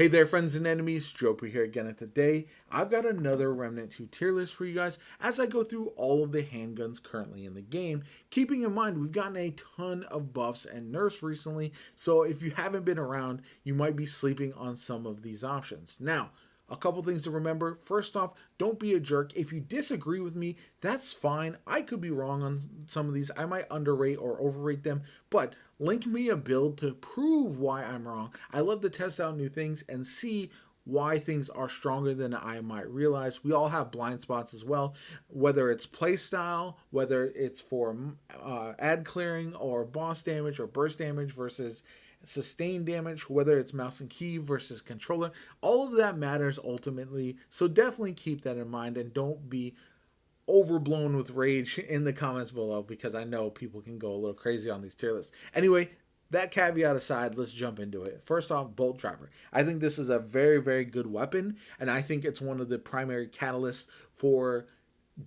Hey there, friends and enemies. JoPa here again. And today, I've got another Remnant 2 tier list for you guys as I go through all of the handguns currently in the game. Keeping in mind, we've gotten a ton of buffs and nerfs recently, so if you haven't been around, you might be sleeping on some of these options. Now, a couple things to remember. First off, don't be a jerk. If you disagree with me, that's fine. I could be wrong on some of these. I might underrate or overrate them, but link me a build to prove why I'm wrong. I love to test out new things and see why things are stronger than I might realize. We all have blind spots as well, whether it's playstyle, whether it's for ad clearing or boss damage or burst damage versus sustain damage, whether it's mouse and key versus controller. All of that matters ultimately, so definitely keep that in mind and don't be overblown with rage in the comments below, because I know people can go a little crazy on these tier lists. Anyway, that caveat aside, let's jump into it. First off, Bolt Driver. I think this is a very, very good weapon, and I think it's one of the primary catalysts for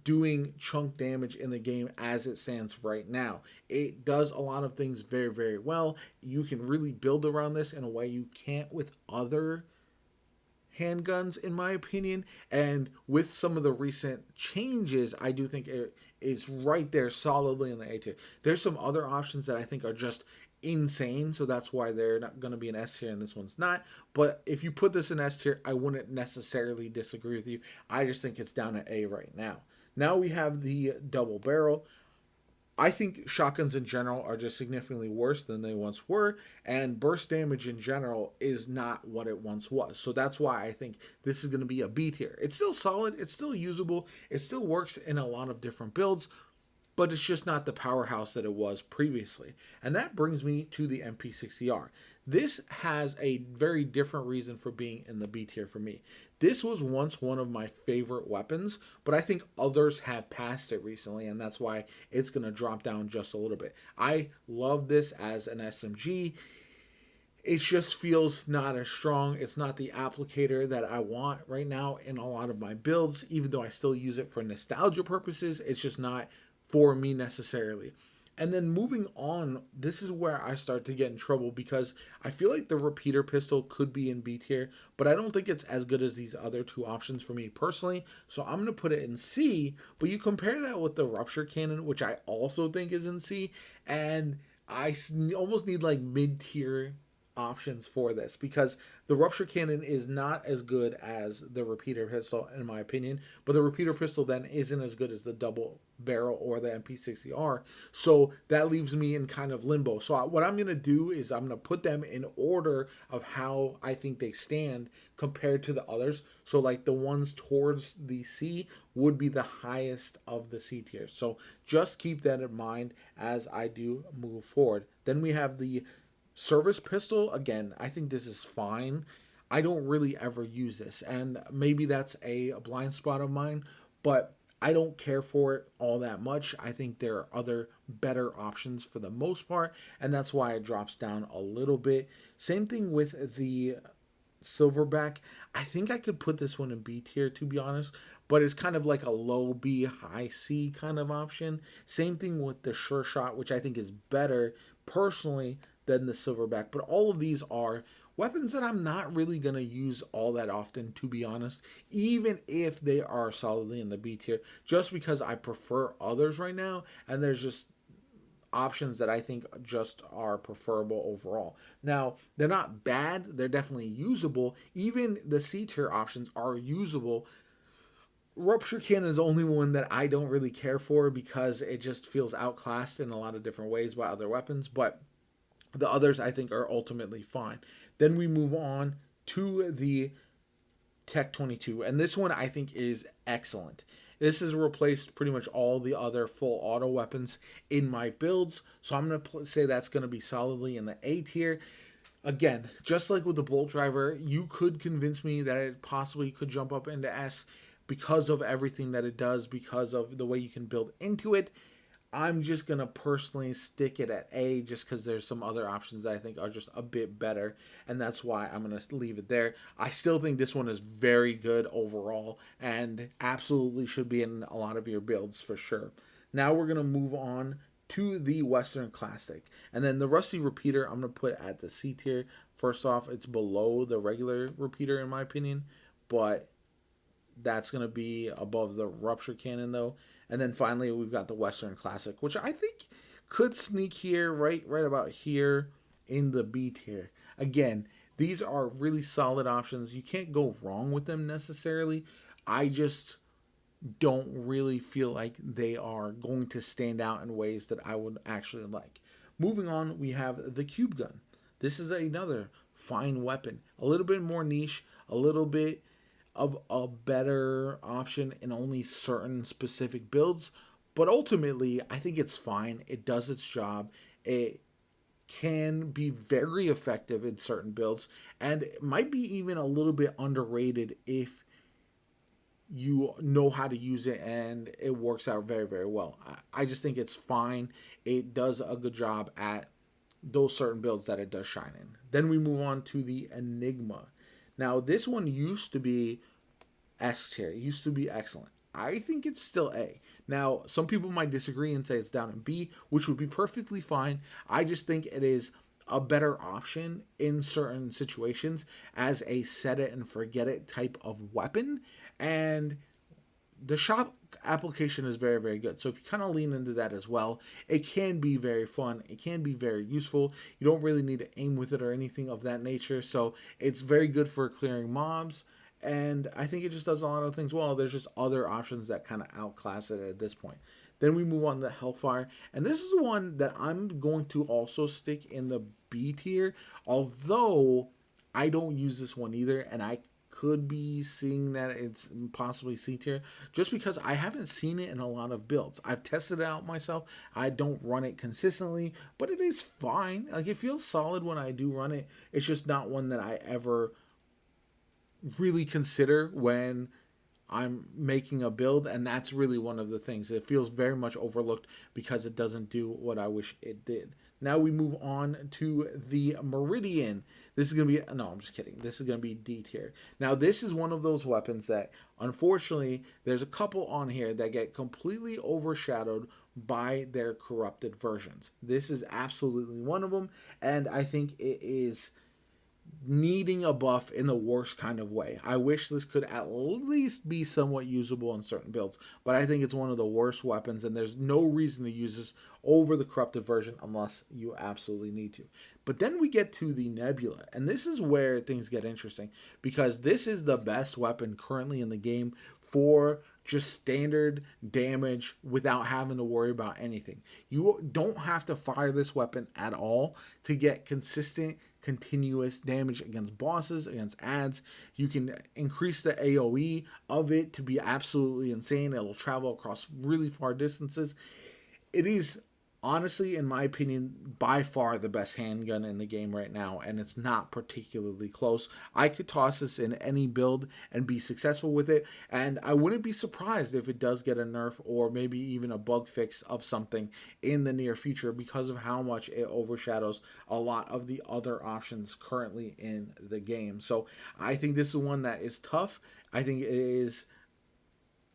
doing chunk damage in the game as it stands right now. It does a lot of things very, very well. You can really build around this in a way you can't with other handguns, in my opinion. And with some of the recent changes, I do think it is right there solidly in the A tier. There's some other options that I think are just insane, so that's why they're not going to be an S tier and this one's not. But if you put this in S tier, I wouldn't necessarily disagree with you. I just think it's down at A right now. Now we have the double barrel. I think shotguns in general are just significantly worse than they once were, and burst damage in general is not what it once was. So that's why I think this is going to be a B tier. It's still solid, it's still usable, it still works in a lot of different builds, but it's just not the powerhouse that it was previously. And that brings me to the MP60R. This has a very different reason for being in the B tier for me. This was once one of my favorite weapons, but I think others have passed it recently, and that's why it's going to drop down just a little bit. I love this as an SMG. It just feels not as strong. It's not the applicator that I want right now in a lot of my builds, even though I still use it for nostalgia purposes. It's just not for me necessarily. And then moving on, this is where I start to get in trouble, because I feel like the repeater pistol could be in B tier, but I don't think it's as good as these other two options for me personally. So I'm going to put it in C, but you compare that with the rupture cannon, which I also think is in C, and I almost need like mid tier options for this, because the rupture cannon is not as good as the repeater pistol in my opinion, but the repeater pistol then isn't as good as the double barrel or the MP60R, so that leaves me in kind of limbo. So what I'm going to do is I'm going to put them in order of how I think they stand compared to the others. So like the ones towards the C would be the highest of the C tiers, so just keep that in mind as I do move forward. Then we have the service pistol. Again, I think this is fine. I don't really ever use this, and maybe that's a blind spot of mine, but I don't care for it all that much. I think there are other better options for the most part, and that's why it drops down a little bit. Same thing with the silverback. I think I could put this one in B tier, to be honest, but it's kind of like a low B, high C kind of option. Same thing with the Sure Shot, which I think is better personally than the silverback. But all of these are weapons that I'm not really going to use all that often, to be honest, even if they are solidly in the B tier, just because I prefer others right now, and there's just options that I think just are preferable overall. Now, they're not bad, they're definitely usable. Even the C tier options are usable. Rupture Cannon is the only one that I don't really care for, because it just feels outclassed in a lot of different ways by other weapons, but the others I think are ultimately fine. Then we move on to the Tech 22, and this one I think is excellent. This has replaced pretty much all the other full auto weapons in my builds, so I'm going to say that's going to be solidly in the A tier. Again, just like with the Bolt Driver, you could convince me that it possibly could jump up into S because of everything that it does, because of the way you can build into it. I'm just going to personally stick it at A, just because there's some other options that I think are just a bit better, and that's why I'm going to leave it there. I still think this one is very good overall and absolutely should be in a lot of your builds for sure. Now we're going to move on to the Western Classic. And then the Rusty Repeater I'm going to put at the C tier, First off, it's below the regular repeater in my opinion, but that's going to be above the rupture cannon though. And then finally we've got the Western Classic, which I think could sneak here, right about here in the B tier. Again, these are really solid options. You can't go wrong with them necessarily. I just don't really feel like they are going to stand out in ways that I would actually like. Moving on, we have the Cube Gun. This is another fine weapon, a little bit more niche, a little bit of a better option in only certain specific builds, but ultimately, I think it's fine. It does its job. It can be very effective in certain builds, and it might be even a little bit underrated if you know how to use it and it works out very, very well. I just think it's fine. It does a good job at those certain builds that it does shine in. Then we move on to the Enigma. Now, this one used to be S tier. It used to be excellent. I think it's still A. Now, some people might disagree and say it's down in B, which would be perfectly fine. I just think it is a better option in certain situations as a set it and forget it type of weapon. And the shop application is very, very good. So if you kind of lean into that as well, it can be very fun. It can be very useful. You don't really need to aim with it or anything of that nature. So it's very good for clearing mobs. And I think it just does a lot of things well. There's just other options that kind of outclass it at this point. Then we move on to Hellfire. And this is one that I'm going to also stick in the B tier. Although I don't use this one either. And I could be seeing that it's possibly C tier just because I haven't seen it in a lot of builds. I've tested it out myself. I don't run it consistently, but it is fine. Like, it feels solid when I do run it. It's just not one that I ever really consider when I'm making a build, and that's really one of the things. It feels very much overlooked because it doesn't do what I wish it did. Now we move on to the Meridian. This is going to be, no, I'm just kidding. This is going to be D tier. Now, this is one of those weapons that, unfortunately, there's a couple on here that get completely overshadowed by their corrupted versions. This is absolutely one of them, and I think it is needing a buff in the worst kind of way. I wish this could at least be somewhat usable in certain builds, but I think it's one of the worst weapons, and there's no reason to use this over the corrupted version unless you absolutely need to. But then we get to the Nebula, and this is where things get interesting, because this is the best weapon currently in the game for just standard damage without having to worry about anything. You don't have to fire this weapon at all to get consistent, continuous damage against bosses, against ads. You can increase the AoE of it to be absolutely insane. It'll travel across really far distances. It is honestly, in my opinion, by far the best handgun in the game right now, and it's not particularly close. I could toss this in any build and be successful with it, and I wouldn't be surprised if it does get a nerf or maybe even a bug fix of something in the near future because of how much it overshadows a lot of the other options currently in the game. So I think this is one that is tough. I think it is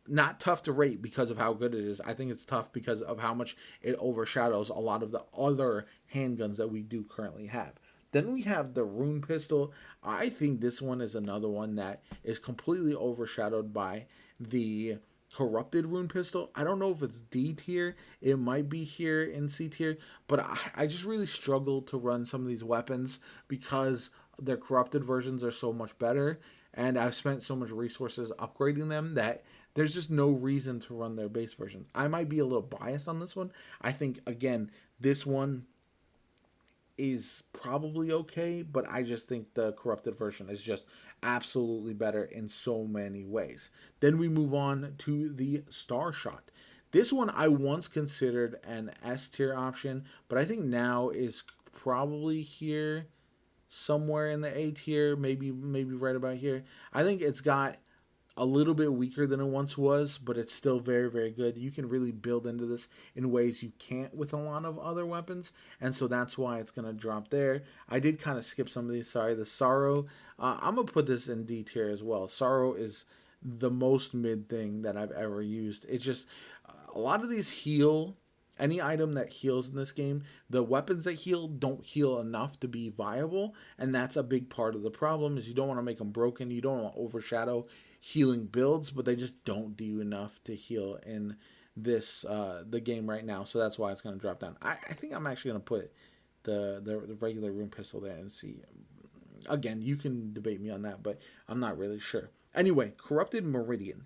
not tough to rate because of how good it is. I think it's tough because of how much it overshadows a lot of the other handguns that we do currently have. Then we have the Rune Pistol. I think this one is another one that is completely overshadowed by the Corrupted Rune Pistol. I don't know if it's D tier. It might be here in C tier. But I just really struggle to run some of these weapons because their corrupted versions are so much better. And I've spent so much resources upgrading them that there's just no reason to run their base versions. I might be a little biased on this one. I think, again, this one is probably okay, but I just think the corrupted version is just absolutely better in so many ways. Then we move on to the Star Shot. This one I once considered an S tier option, but I think now is probably here somewhere in the A tier, maybe right about here. I think it's got a little bit weaker than it once was, but it's still very, very good. You can really build into this in ways you can't with a lot of other weapons, and so that's why it's going to drop there. I did kind of skip some of these. Sorry, the Sorrow. I'm going to put this in D tier as well. Sorrow is the most mid thing that I've ever used. It's just a lot of these heal any item that heals in this game, the weapons that heal don't heal enough to be viable, and that's a big part of the problem. Is you don't want to make them broken, you don't want to overshadow healing builds, but they just don't do enough to heal in this the game right now. So that's why it's going to drop down. I think I'm actually going to put the regular rune pistol there and see. Again, you can debate me on that, but I'm not really sure. Anyway, Corrupted Meridian.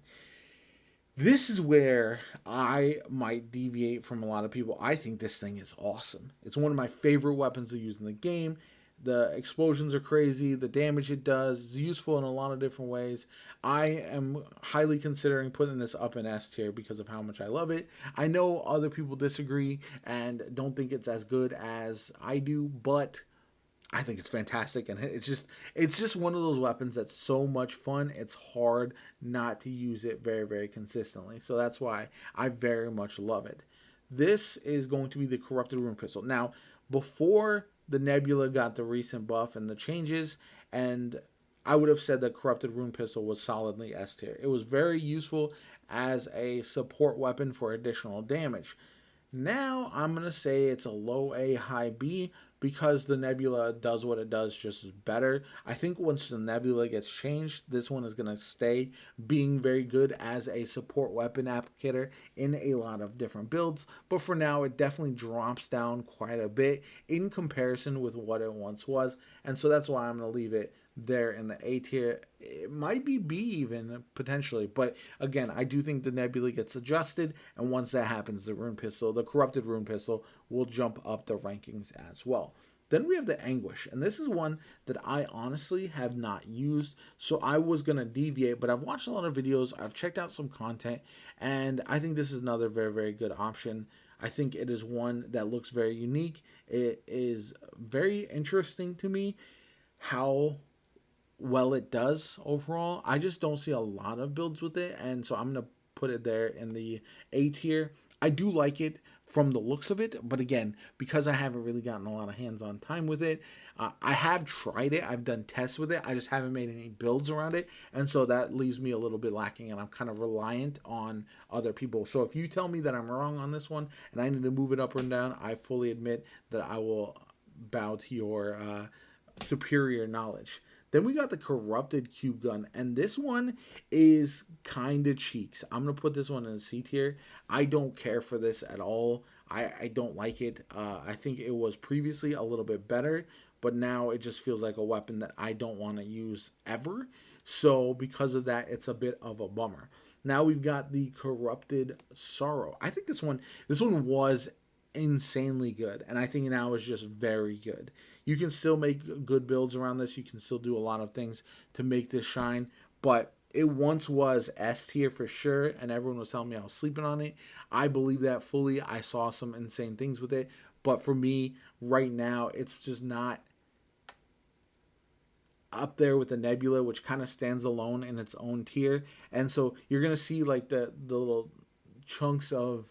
This is where I might deviate from a lot of people. I think this thing is awesome. It's one of my favorite weapons to use in the game. The explosions are crazy. The damage it does is useful in a lot of different ways. I am highly considering putting this up in S tier because of how much I love it. I know other people disagree and don't think it's as good as I do, but I think it's fantastic, and it's just one of those weapons that's so much fun. It's hard not to use it very, very consistently. So that's why I very much love it. This is going to be the Corrupted Rune Pistol. Now, before the Nebula got the recent buff and the changes, and I would have said that Corrupted Rune Pistol was solidly S tier. It was very useful as a support weapon for additional damage. Now I'm going to say it's a low A, high B because the Nebula does what it does just as better. I think once the Nebula gets changed, this one is going to stay being very good as a support weapon applicator in a lot of different builds. But for now, it definitely drops down quite a bit in comparison with what it once was. And so that's why I'm going to leave it there in the A tier. It might be B even, potentially. But again, I do think the Nebula gets adjusted. And once that happens, the Rune Pistol, the Corrupted Rune Pistol, will jump up the rankings as well. Then we have the Anguish, and this is one that I honestly have not used, so I was going to deviate, but I've watched a lot of videos, I've checked out some content, and I think this is another very, very good option. I think it is one that looks very unique. It is very interesting to me how well it does overall. I just don't see a lot of builds with it, and so I'm going to put it there in the A tier. I do like it from the looks of it, but again, because I haven't really gotten a lot of hands-on time with it, I have tried it, I've done tests with it, I just haven't made any builds around it, and so that leaves me a little bit lacking, and I'm kind of reliant on other people. So if you tell me that I'm wrong on this one, and I need to move it up or down, I fully admit that I will bow to your superior knowledge. Then we got the Corrupted Cube Gun, and this one is kind of cheeks. I'm going to put this one in C tier. I don't care for this at all. I don't like it. I think it was previously a little bit better, but now it just feels like a weapon that I don't want to use ever. So because of that, it's a bit of a bummer. Now we've got the Corrupted Sorrow. I think this one was insanely good, and I think now is just very good. You can still make good builds around this. You can still do a lot of things to make this shine, but it once was S tier for sure, and everyone was telling me I was sleeping on it. I believe that fully. I saw some insane things with it, but for me right now, it's just not up there with the Nebula, which kind of stands alone in its own tier. And so you're gonna see like the little chunks of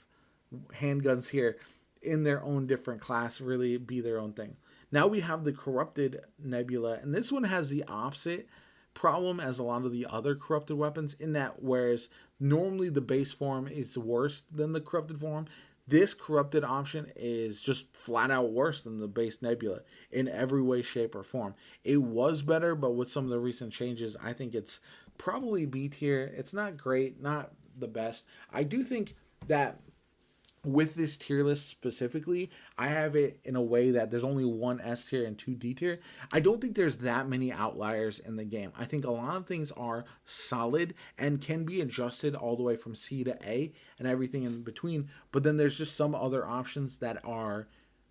handguns here in their own different class really be their own thing. Now we have the Corrupted Nebula, and this one has the opposite problem as a lot of the other corrupted weapons, in that whereas normally the base form is worse than the corrupted form, this corrupted option is just flat out worse than the base Nebula in every way, shape, or form. It was better, but with some of the recent changes, I think it's probably B tier. It's not great, not the best. I do think that with this tier list specifically, I have it in a way that there's only one S tier and two D tier. I don't think there's that many outliers in the game. I think a lot of things are solid and can be adjusted all the way from C to A and everything in between. But then there's just some other options that are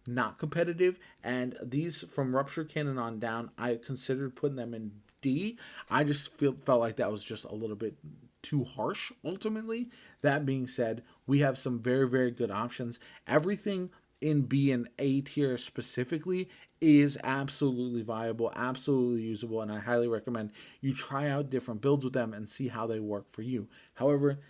not competitive. And these from Rupture Cannon on down, I considered putting them in D. I just felt like that was just a little bit too harsh ultimately. That being said, we have some very, very good options. Everything in B and A tier specifically is absolutely viable, absolutely usable, and I highly recommend you try out different builds with them and see how they work for you. However,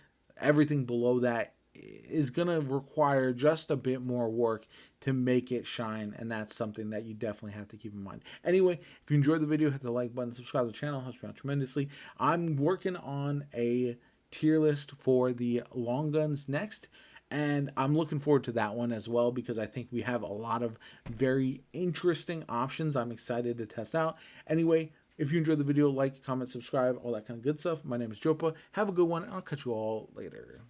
everything below that is going to require just a bit more work to make it shine, and that's something that you definitely have to keep in mind. Anyway, if you enjoyed the video, hit the like button, subscribe to the channel, helps me out tremendously. I'm working on a tier list for the long guns next, And I'm looking forward to that one as well because I think we have a lot of very interesting options I'm excited to test out. Anyway, if you enjoyed the video, like, comment, subscribe, all that kind of good stuff. My name is Jopa. Have a good one, and I'll catch you all later.